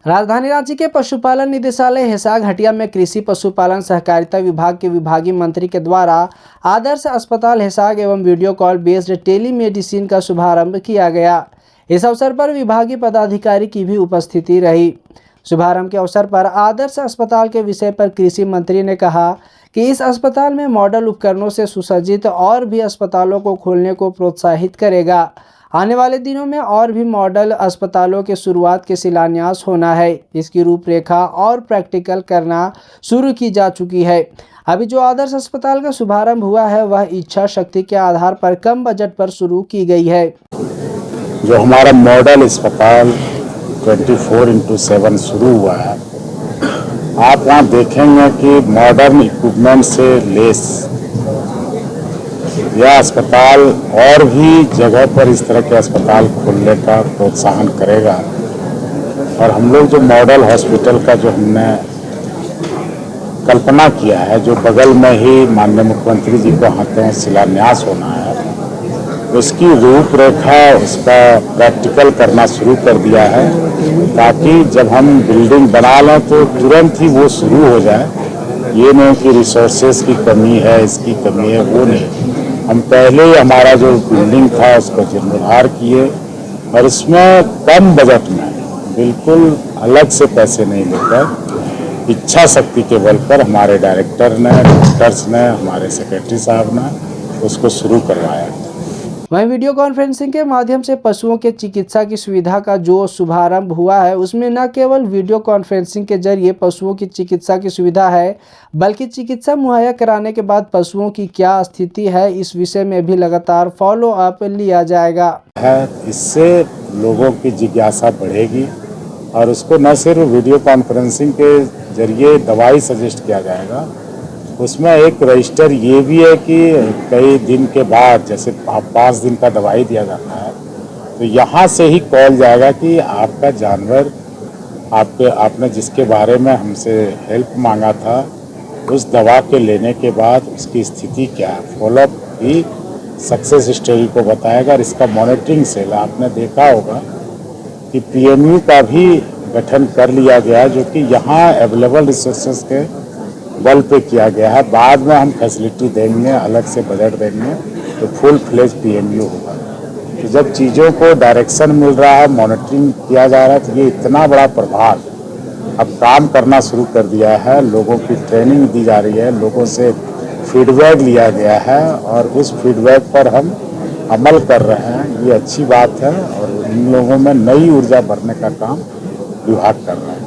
राजधानी रांची के पशुपालन निदेशालय हिसार हटिया में कृषि पशुपालन सहकारिता विभाग के विभागीय मंत्री के द्वारा आदर्श अस्पताल हिसार एवं वीडियो कॉल बेस्ड टेलीमेडिसिन का शुभारंभ किया गया। इस अवसर पर विभागीय पदाधिकारी की भी उपस्थिति रही। शुभारंभ के अवसर पर आदर्श अस्पताल के विषय पर कृषि मंत्री ने कहा कि इस अस्पताल में मॉडल उपकरणों से सुसज्जित और भी अस्पतालों को खोलने को प्रोत्साहित करेगा। आने वाले दिनों में और भी मॉडल अस्पतालों के शुरुआत के शिलान्यास होना है। इसकी रूपरेखा और प्रैक्टिकल करना शुरू की जा चुकी है। अभी जो आदर्श अस्पताल का शुभारंभ हुआ है वह इच्छा शक्ति के आधार पर कम बजट पर शुरू की गई है। जो हमारा मॉडल अस्पताल 24x7 शुरू हुआ है, आप वहाँ देखेंगे कि मॉडर्न इक्विपमेंट से लेस यह अस्पताल और भी जगह पर इस तरह के अस्पताल खोलने का प्रोत्साहन करेगा। और हम लोग जो मॉडल हॉस्पिटल का जो हमने कल्पना किया है, जो बगल में ही माननीय मुख्यमंत्री जी को हाथों शिलान्यास होना है, उसकी रूपरेखा उसका प्रैक्टिकल करना शुरू कर दिया है, ताकि जब हम बिल्डिंग बना लें तो तुरंत ही वो शुरू हो जाए। ये नहीं कि रिसोर्सेज की कमी है, इसकी कमी है, वो नहीं। हम पहले ही हमारा जो बिल्डिंग था उसको जीर्णोद्धार किए और इसमें कम बजट में बिल्कुल अलग से पैसे नहीं लेकर इच्छा शक्ति के बल पर हमारे डायरेक्टर ने, डॉक्टर्स ने, हमारे सेक्रेटरी साहब ने उसको शुरू करवाया। वहीं वीडियो कॉन्फ्रेंसिंग के माध्यम से पशुओं के चिकित्सा की सुविधा का जो शुभारंभ हुआ है उसमें न केवल वीडियो कॉन्फ्रेंसिंग के जरिए पशुओं की चिकित्सा की सुविधा है, बल्कि चिकित्सा मुहैया कराने के बाद पशुओं की क्या स्थिति है इस विषय में भी लगातार फॉलो अप लिया जाएगा। इससे लोगों की जिज्ञासा बढ़ेगी और उसको न सिर्फ वीडियो कॉन्फ्रेंसिंग के जरिए दवाई सजेस्ट किया जाएगा, उसमें एक रजिस्टर ये भी है कि कई दिन के बाद, जैसे 5 दिन का दवाई दिया जाता है, तो यहाँ से ही कॉल जाएगा कि आपका जानवर आपने जिसके बारे में हमसे हेल्प मांगा था, उस दवा के लेने के बाद उसकी स्थिति क्या है, फॉलोअप भी सक्सेस स्टोरी को बताएगा। और इसका मॉनिटरिंग सेल आपने देखा होगा कि PMU का भी गठन कर लिया गया है, जो कि यहाँ अवेलेबल रिसोर्सेज के बल पे किया गया है। बाद में हम फैसिलिटी देंगे, अलग से बजट देंगे तो फुल फ्लेज PMU होगा। तो जब चीज़ों को डायरेक्शन मिल रहा है, मॉनिटरिंग किया जा रहा है, तो ये इतना बड़ा प्रभाव अब काम करना शुरू कर दिया है। लोगों की ट्रेनिंग दी जा रही है, लोगों से फीडबैक लिया गया है और उस फीडबैक पर हम अमल कर रहे हैं। ये अच्छी बात है और इन लोगों में नई ऊर्जा भरने का काम विभाग कर रहा है।